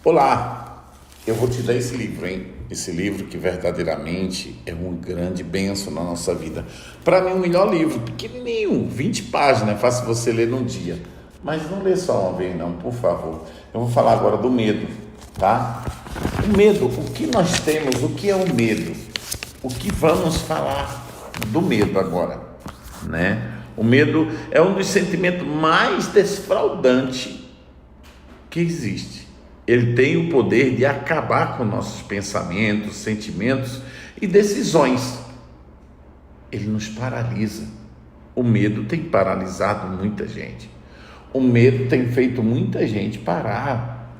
Olá, eu vou te dar esse livro, hein? Esse livro que verdadeiramente é uma grande bênção na nossa vida. Para mim, o melhor livro, pequenininho, 20 páginas, é fácil você ler num dia. Mas não lê só uma vez, não, por favor. Eu vou falar agora do medo, tá? O medo, o que nós temos, o que é o medo? O que vamos falar do medo agora, né? O medo é um dos sentimentos mais desfraudantes que existe. Ele tem o poder de acabar com nossos pensamentos, sentimentos e decisões. Ele nos paralisa. O medo tem paralisado muita gente. O medo tem feito muita gente parar.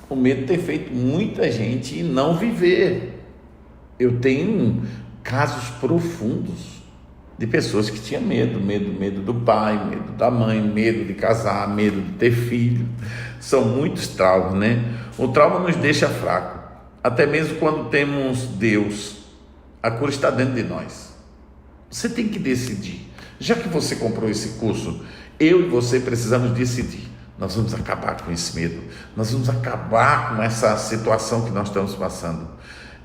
O medo tem feito muita gente não viver. Eu tenho casos profundos de pessoas que tinham medo do pai, medo da mãe, medo de casar, medo de ter filho. São muitos traumas, né? O trauma nos deixa fraco, até mesmo quando temos Deus. A cura está dentro de nós. Você tem que decidir. Já que você comprou esse curso, eu e você precisamos decidir. Nós vamos acabar com esse medo. Nós vamos acabar com essa situação que nós estamos passando.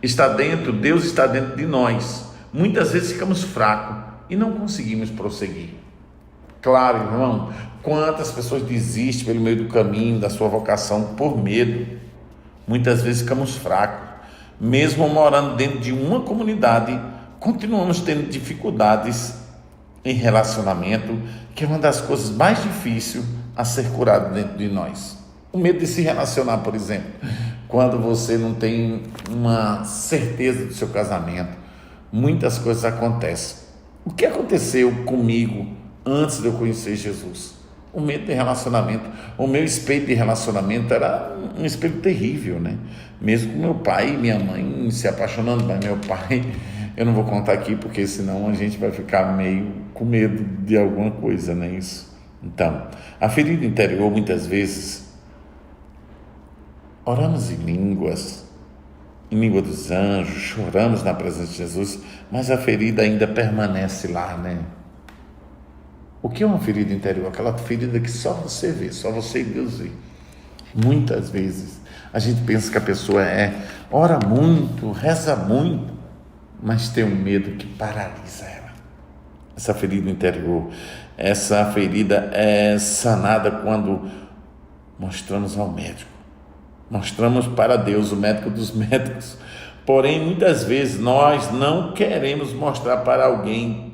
Está dentro, Deus está dentro de nós. Muitas vezes ficamos fracos e não conseguimos prosseguir. Claro, irmão, quantas pessoas desistem pelo meio do caminho da sua vocação por medo. Muitas vezes ficamos fracos. Mesmo morando dentro de uma comunidade, continuamos tendo dificuldades em relacionamento, que é uma das coisas mais difíceis a ser curado dentro de nós. O medo de se relacionar, por exemplo, quando você não tem uma certeza do seu casamento, muitas coisas acontecem. O que aconteceu comigo antes de eu conhecer Jesus? O medo de relacionamento. O meu espelho de relacionamento era um espelho terrível, né? Mesmo com meu pai e minha mãe se apaixonando, mas meu pai, eu não vou contar aqui porque senão a gente vai ficar meio com medo de alguma coisa, né? Isso. Então, a ferida interior, muitas vezes, oramos em língua dos anjos, choramos na presença de Jesus, mas a ferida ainda permanece lá, né? O que é uma ferida interior? Aquela ferida que só você vê, só você e Deus vê. Muitas vezes a gente pensa que a pessoa ora muito, reza muito, mas tem um medo que paralisa ela. Essa ferida interior, essa ferida é sanada quando mostramos ao médico. Mostramos para Deus, o médico dos médicos. Porém, muitas vezes nós não queremos mostrar para alguém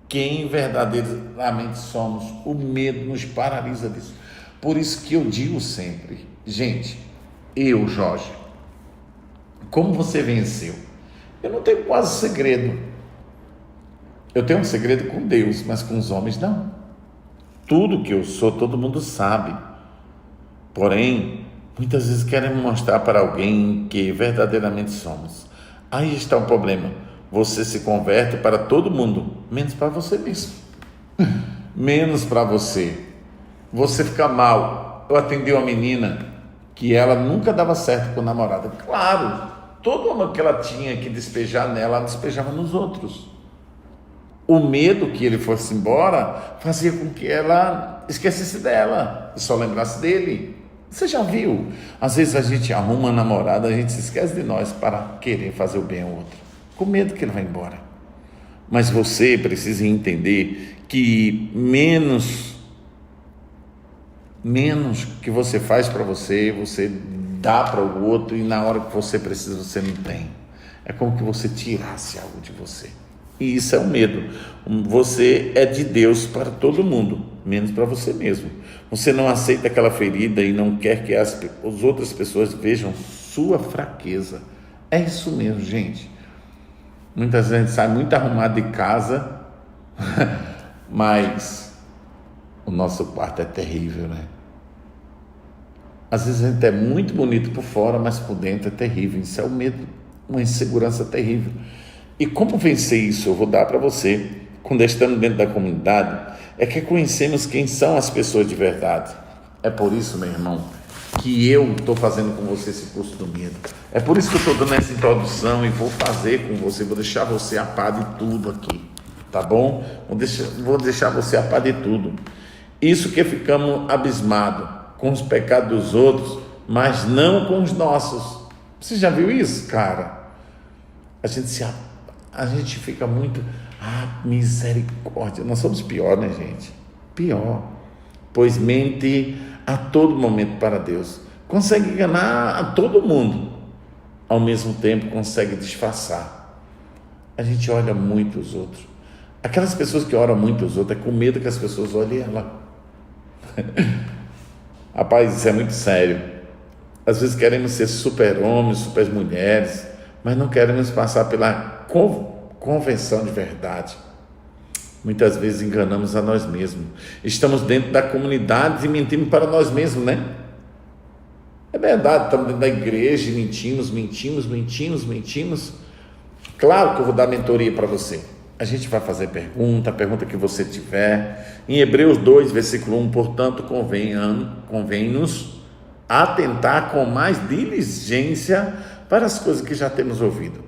quem verdadeiramente somos. O medo nos paralisa disso. Por isso que eu digo sempre, gente, Jorge, como você venceu? Eu não tenho quase segredo. Eu tenho um segredo com Deus, mas com os homens não. Tudo que eu sou, todo mundo sabe. Porém, muitas vezes queremos mostrar para alguém que verdadeiramente somos. Aí está o problema. Você se converte para todo mundo, menos para você mesmo. Menos para você. Você fica mal. Eu atendi uma menina que ela nunca dava certo com o namorado. Claro, todo amor que ela tinha que despejar nela, ela despejava nos outros. O medo que ele fosse embora fazia com que ela esquecesse dela e só lembrasse dele. Você já viu? Às vezes a gente arruma uma namorada, a gente se esquece de nós para querer fazer o bem ao outro, com medo que ele vá embora. Mas você precisa entender que menos que você faz para você, você dá para o outro, e na hora que você precisa, você não tem. É como que você tirasse algo de você. E isso é o medo. Você é de Deus para todo mundo, menos para você mesmo. Você não aceita aquela ferida e não quer que as outras pessoas vejam sua fraqueza. É isso mesmo, gente. Muitas vezes a gente sai muito arrumado de casa, mas o nosso quarto é terrível, né? Às vezes a gente é muito bonito por fora, mas por dentro é terrível. Isso é o medo, uma insegurança terrível. E como vencer isso? Eu vou dar para você, quando estamos dentro da comunidade, é que conhecemos quem são as pessoas de verdade. É por isso, meu irmão, que eu estou fazendo com você esse curso do medo. É por isso que eu estou dando essa introdução e vou fazer com você, vou deixar você a par de tudo aqui, tá bom? Vou deixar você a par de tudo. Isso que ficamos abismados com os pecados dos outros, mas não com os nossos. Você já viu isso, cara? A gente fica muito, misericórdia. Nós somos pior, né, gente? Pior. Pois mente a todo momento para Deus. Consegue enganar a todo mundo. Ao mesmo tempo consegue disfarçar. A gente olha muito os outros. Aquelas pessoas que oram muito os outros é com medo que as pessoas olhem ela. Rapaz, isso é muito sério. Às vezes queremos ser super-homens, super-mulheres, mas não queremos passar pela convenção de verdade. Muitas vezes enganamos a nós mesmos. Estamos dentro da comunidade e mentimos para nós mesmos, né? É verdade, estamos dentro da igreja e mentimos. Claro que eu vou dar mentoria para você. A gente vai fazer a pergunta que você tiver. Em Hebreus 2, versículo 1, portanto, convém-nos atentar com mais diligência para as coisas que já temos ouvido,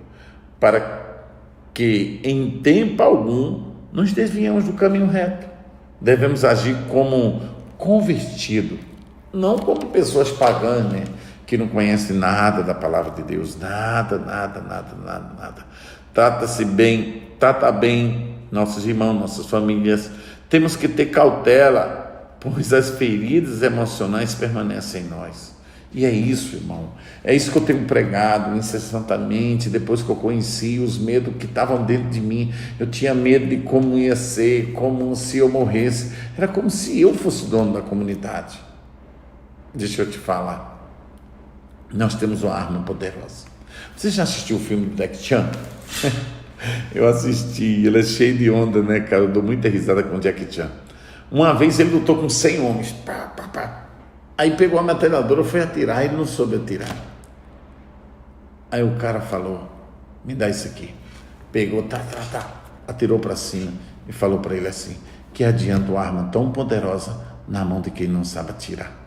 para que em tempo algum nos desviemos do caminho reto. Devemos agir como convertido, não como pessoas pagãs, né? Que não conhecem nada da palavra de Deus, nada. Trata bem nossos irmãos, nossas famílias. Temos que ter cautela, pois as feridas emocionais permanecem em nós. E é isso, irmão, é isso que eu tenho pregado incessantemente. Depois que eu conheci os medos que estavam dentro de mim, eu tinha medo de como ia ser, como se eu morresse. Era como se eu fosse dono da comunidade. Deixa eu te falar, nós temos uma arma poderosa. Você já assistiu o filme do Jackie Chan? Eu assisti, ele é cheio de onda, né, cara? Eu dou muita risada com o Jackie Chan. Uma vez ele lutou com 100 homens, aí pegou a metralhadora, foi atirar, ele não soube atirar. Aí o cara falou, me dá isso aqui. Pegou, atirou para cima e falou para ele assim, que adianta uma arma tão poderosa na mão de quem não sabe atirar.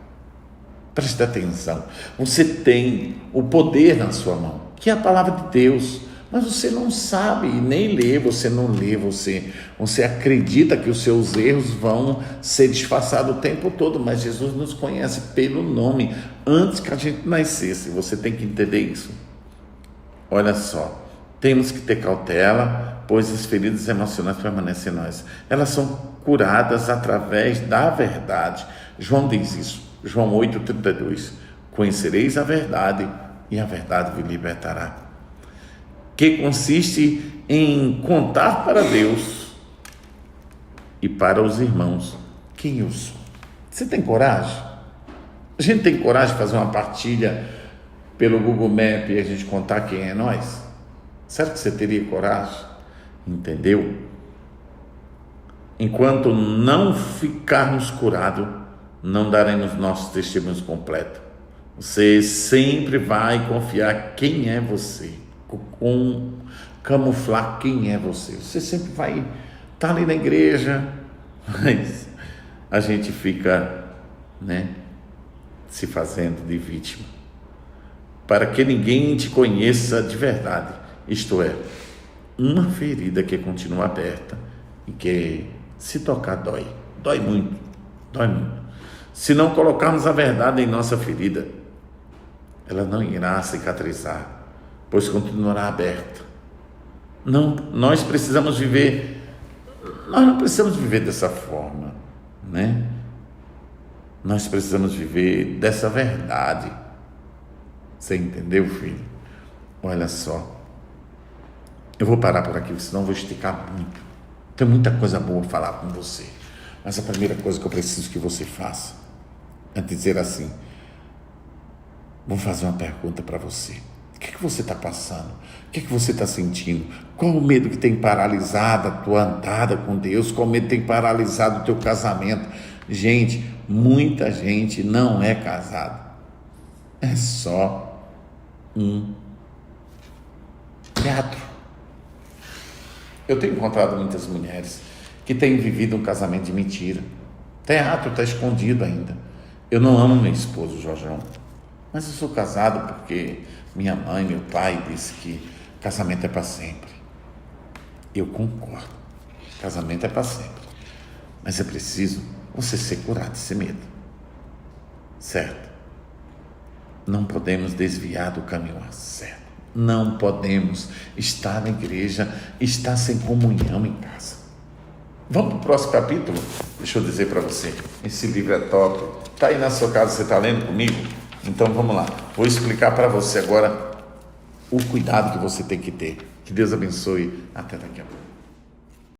Preste atenção, você tem o poder na sua mão, que é a palavra de Deus, mas você não sabe, nem lê, você não lê, você acredita que os seus erros vão ser disfarçados o tempo todo, mas Jesus nos conhece pelo nome, antes que a gente nascesse. Você tem que entender isso. Olha só, temos que ter cautela, pois as feridas emocionais permanecem em nós. Elas são curadas através da verdade. João diz isso, João 8,32, conhecereis a verdade e a verdade vos libertará. Que consiste em contar para Deus e para os irmãos quem eu sou. Você tem coragem? A gente tem coragem de fazer uma partilha pelo Google Maps e a gente contar quem é nós? Será que você teria coragem? Entendeu? Enquanto não ficarmos curados, não daremos nossos testemunhos completos. Você sempre vai confiar quem é você, camuflar quem é você. Você sempre vai estar ali na igreja, mas a gente fica, se fazendo de vítima, para que ninguém te conheça de verdade. Isto é, uma ferida que continua aberta e que, se tocar, dói muito. Se não colocarmos a verdade em nossa ferida, ela não irá cicatrizar, pois continuará aberta. Nós não precisamos viver dessa forma, Nós precisamos viver dessa verdade. Você entendeu, filho? Olha só, eu vou parar por aqui, senão eu vou esticar muito. Tem muita coisa boa a falar com você, mas a primeira coisa que eu preciso que você faça é dizer assim: vou fazer uma pergunta para você. O que você está passando? O que você está sentindo? Qual o medo que tem paralisado a tua andada com Deus? Qual o medo que tem paralisado o teu casamento? Gente, muita gente não é casada. É só um teatro. Eu tenho encontrado muitas mulheres que têm vivido um casamento de mentira. Teatro, está escondido ainda. Eu não amo meu esposo, Jorjão, mas eu sou casado porque minha mãe, meu pai disse que casamento é para sempre. Eu concordo, casamento é para sempre, mas é preciso você ser curado desse medo, certo? não podemos desviar do caminho certo. Não podemos estar na igreja, estar sem comunhão em casa. Vamos para o próximo capítulo? Deixa eu dizer para você, esse livro é top. Está aí na sua casa, você está lendo comigo? Então vamos lá, vou explicar para você agora o cuidado que você tem que ter. Que Deus abençoe, até daqui a pouco.